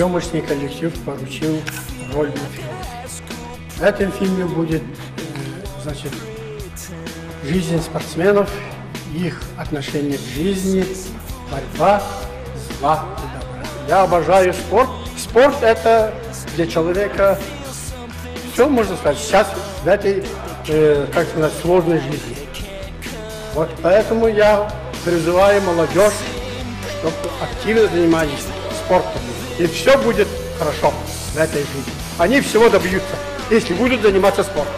съемочный коллектив поручил роль на фильме. В этом фильме будет, значит, жизнь спортсменов, их отношение к жизни, борьба зла и добра. Я обожаю спорт. Спорт – это для человека все, можно сказать, сейчас в этой, как сказать, сложной жизни. Вот поэтому я призываю молодежь, чтобы активно занимались спортом. И все будет хорошо в этой жизни. Они всего добьются, если будут заниматься спортом.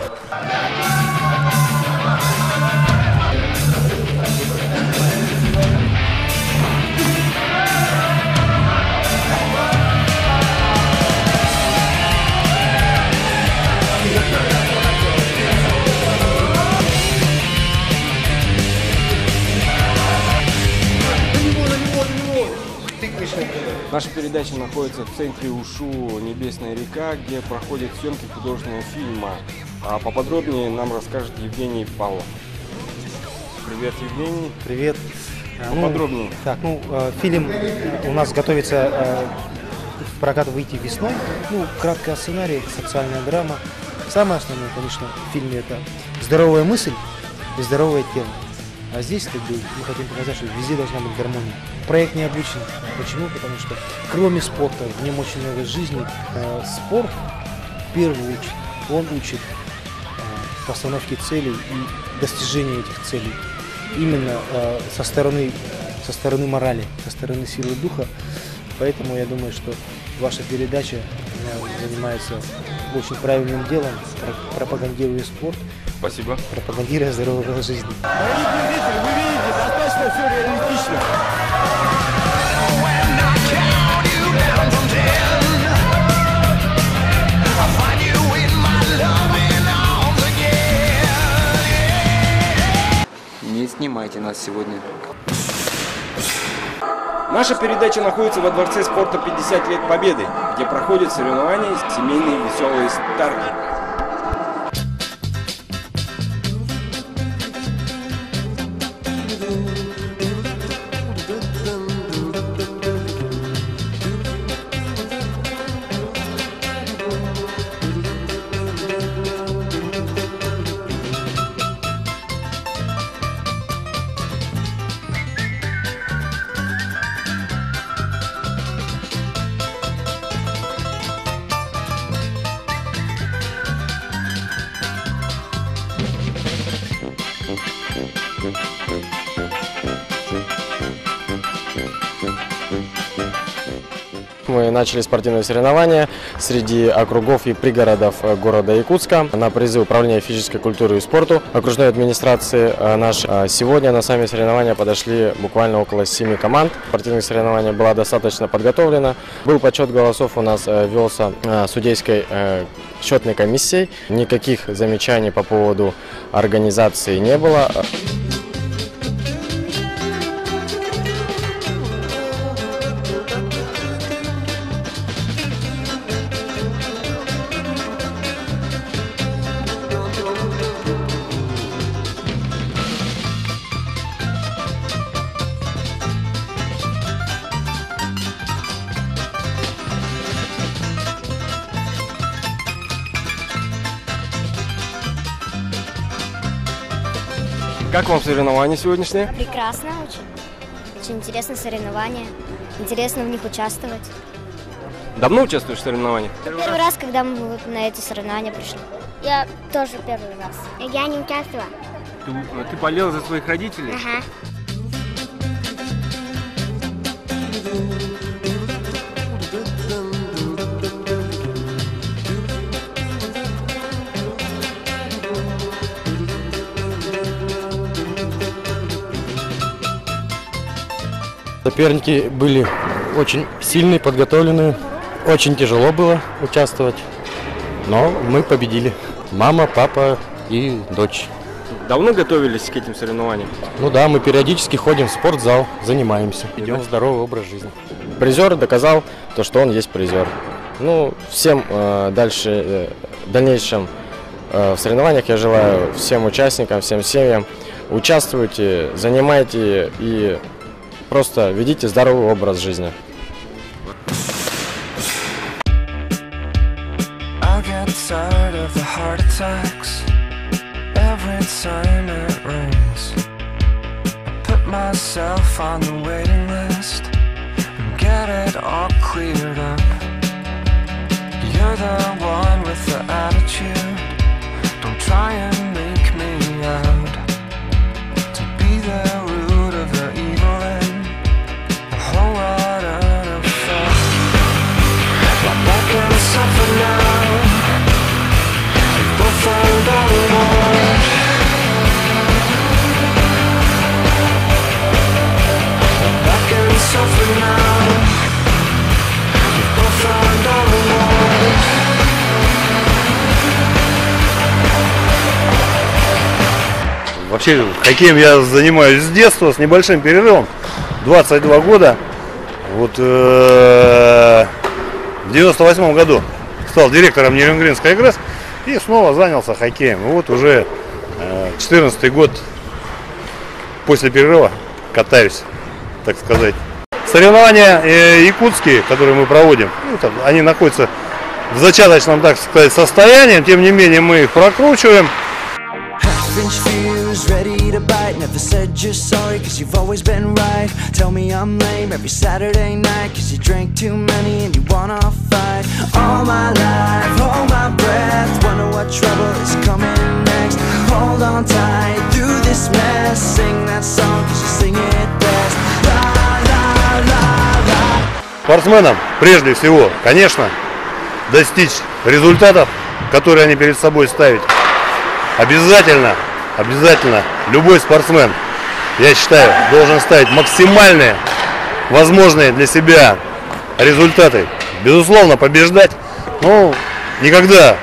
Наша передача находится в центре УШУ «Небесная река», где проходят съемки художественного фильма. А поподробнее нам расскажет Евгений Павлов. Привет, Евгений. Привет. Поподробнее. Фильм у нас готовится в прокат выйти весной. Краткий сценарий, социальная драма. Самое основное, конечно, в фильме это здоровая мысль и здоровое тело. А здесь мы хотим показать, что везде должна быть гармония. Проект необычный. Почему? Потому что кроме спорта в нем очень много жизни. Спорт в первую очередь, он учит постановке целей и достижению этих целей. Именно со стороны морали, со стороны силы духа. Поэтому я думаю, что ваша передача занимается очень правильным делом, пропагандируя спорт. Спасибо. Пропагандируя здоровый образ жизни. Дорогие зрители, вы видите, достаточно все реалистично. Не снимайте нас сегодня. Наша передача находится во Дворце спорта 50 лет Победы, где проходят соревнования семейные веселые старки. Мы начали спортивные соревнования среди округов и пригородов города Якутска на призы Управления физической культуры и спорту окружной администрации наш. Сегодня на сами соревнования подошли буквально около 7 команд. Спортивных соревнований была достаточно подготовлена. Был подсчет голосов, у нас велся судейской счетной комиссией. Никаких замечаний по поводу организации не было. Как вам соревнования сегодняшние? Прекрасно очень. Очень интересное соревнование. Интересно в них участвовать. Давно участвуешь в соревнованиях? Первый раз, когда мы вот на эти соревнования пришли. Я тоже первый раз. Я не участвовала. Ты болела за своих родителей? Ага. Соперники были очень сильные, подготовленные. Очень тяжело было участвовать, но мы победили. Мама, папа и дочь. Давно готовились к этим соревнованиям? Ну да, мы периодически ходим в спортзал, занимаемся, ведем здоровый образ жизни. Призер доказал то, что он есть призер. Ну, всем в дальнейшем в соревнованиях я желаю всем участникам, всем семьям, участвуйте, занимайте и просто ведите здоровый образ жизни. text every time it rings. I put myself on the waiting list and get it all cleared up. You're the one with the attitude. Don't try and make me out to be the root of the evil in the whole lot of effect. My back and suffer now. We both found our reward. My back and suffer now. We both found our reward. Вообще, хоккеем я занимаюсь с детства, с небольшим перерывом, 22 года. Вот в 98 году стал директором Нерюнгринской ЭГРЭС и снова занялся хоккеем. И вот уже 14-й год после перерыва катаюсь, так сказать. Соревнования якутские, которые мы проводим, они находятся в зачаточном, так сказать, состоянии, тем не менее мы их прокручиваем. Half-inch fuse, ready to bite. Never said you're sorry, cause you've always been right. Tell me I'm lame every Saturday night, cause you drank too many and you wanna fight. All my life, hold my breath, wonder what trouble is coming next. Hold on tight through this mess, sing that song cause you sing it best. La la la la. Спортсменам прежде всего, конечно, достичь результатов, которые они перед собой ставят. Обязательно любой спортсмен, я считаю, должен ставить максимальные возможные для себя результаты. Безусловно, побеждать, но никогда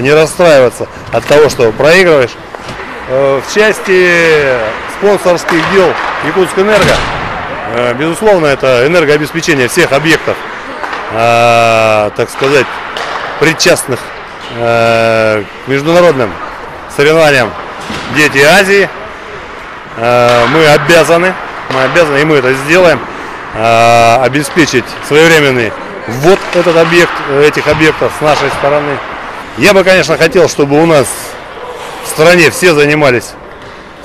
не расстраиваться от того, что проигрываешь. В части спонсорских дел Якутскэнерго, безусловно, это энергообеспечение всех объектов, так сказать, причастных к международным соревнованиям «Дети Азии». Мы обязаны, и мы это сделаем, обеспечить своевременный ввод этих объектов с нашей стороны. Я бы, конечно, хотел, чтобы у нас в стране все занимались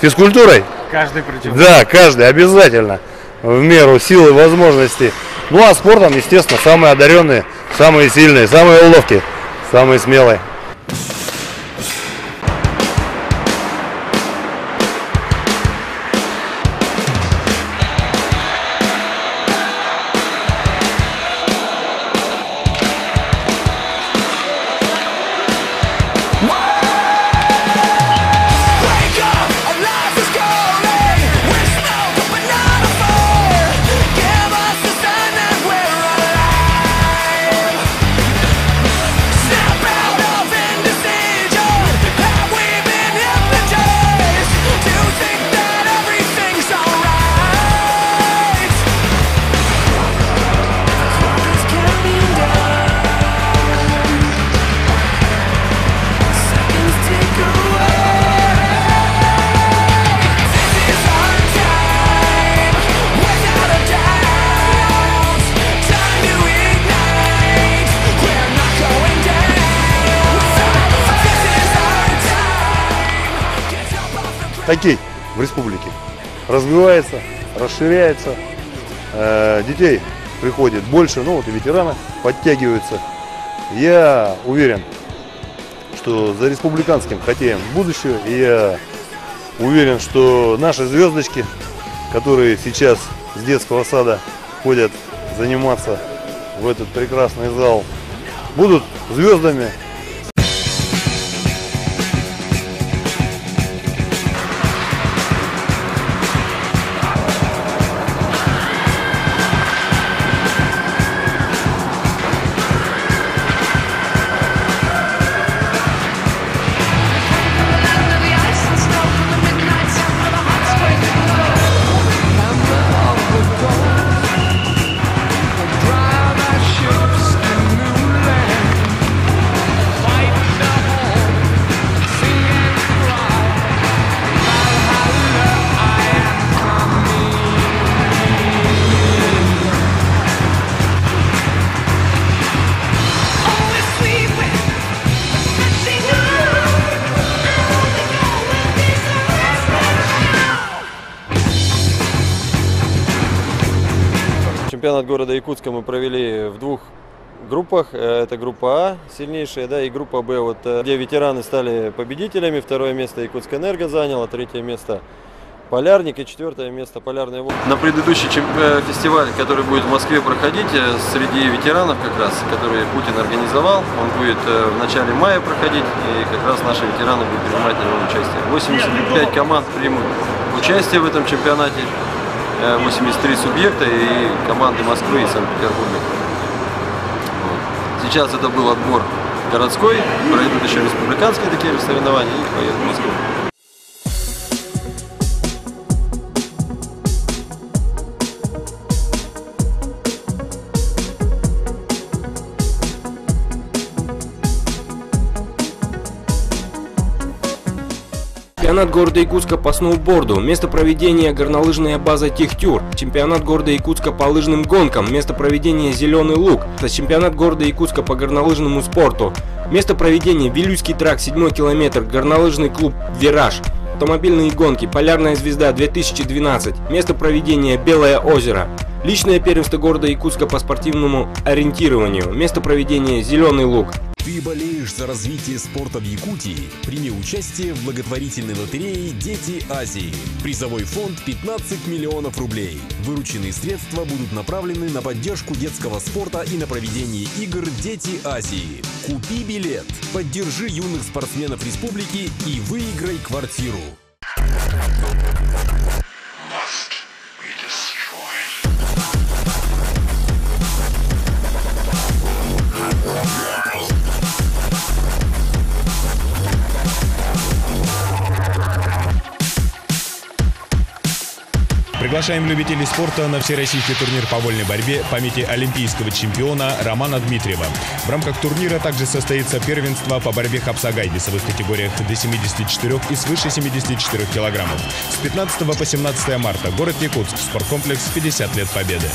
физкультурой. Каждый причем. Да, каждый обязательно, в меру сил и возможностей. Ну а спортом, естественно, самые одаренные, самые сильные, самые ловкие, самые смелые. Хоккей в республике развивается, расширяется, детей приходит больше, ну вот и ветераны подтягиваются. Я уверен, что за республиканским хоккеем будущее, и я уверен, что наши звездочки, которые сейчас с детского сада ходят заниматься в этот прекрасный зал, будут звездами. чемпионат города Якутска мы провели в двух группах. Это группа А, сильнейшая, да, и группа Б, вот, где ветераны стали победителями. Второе место Якутскэнерго заняло, третье место Полярник и четвертое место Полярная Волга. На предыдущий фестиваль, который будет в Москве проходить, среди ветеранов как раз, который Путин организовал, он будет в начале мая проходить, и как раз наши ветераны будут принимать в нем участие. 85 команд примут участие в этом чемпионате, 83 субъекта и команды Москвы и Санкт-Петербурга. Вот. Сейчас это был отбор городской, пройдут еще республиканские такие соревнования и поедут в Москву. Чемпионат города Якутска по сноуборду. Место проведения горнолыжная база Техтюр. Чемпионат города Якутска по лыжным гонкам. Место проведения Зеленый Луг. Чемпионат города Якутска по горнолыжному спорту. Место проведения Вилюйский тракт, 7-й километр. Горнолыжный клуб Вираж. Автомобильные гонки. Полярная звезда 2012. Место проведения Белое озеро. Личное первенство города Якутска по спортивному ориентированию. Место проведения Зеленый Луг. Ты болеешь за развитие спорта в Якутии? Прими участие в благотворительной лотерее «Дети Азии». Призовой фонд 15 миллионов рублей. Вырученные средства будут направлены на поддержку детского спорта и на проведение игр «Дети Азии». Купи билет, поддержи юных спортсменов республики и выиграй квартиру. Приглашаем любителей спорта на всероссийский турнир по вольной борьбе памяти олимпийского чемпиона Романа Дмитриева. В рамках турнира также состоится первенство по борьбе хапсагай в весовых категориях до 74 и свыше 74 килограммов. С 15 по 17 марта. Город Якутск. Спорткомплекс «50 лет Победы».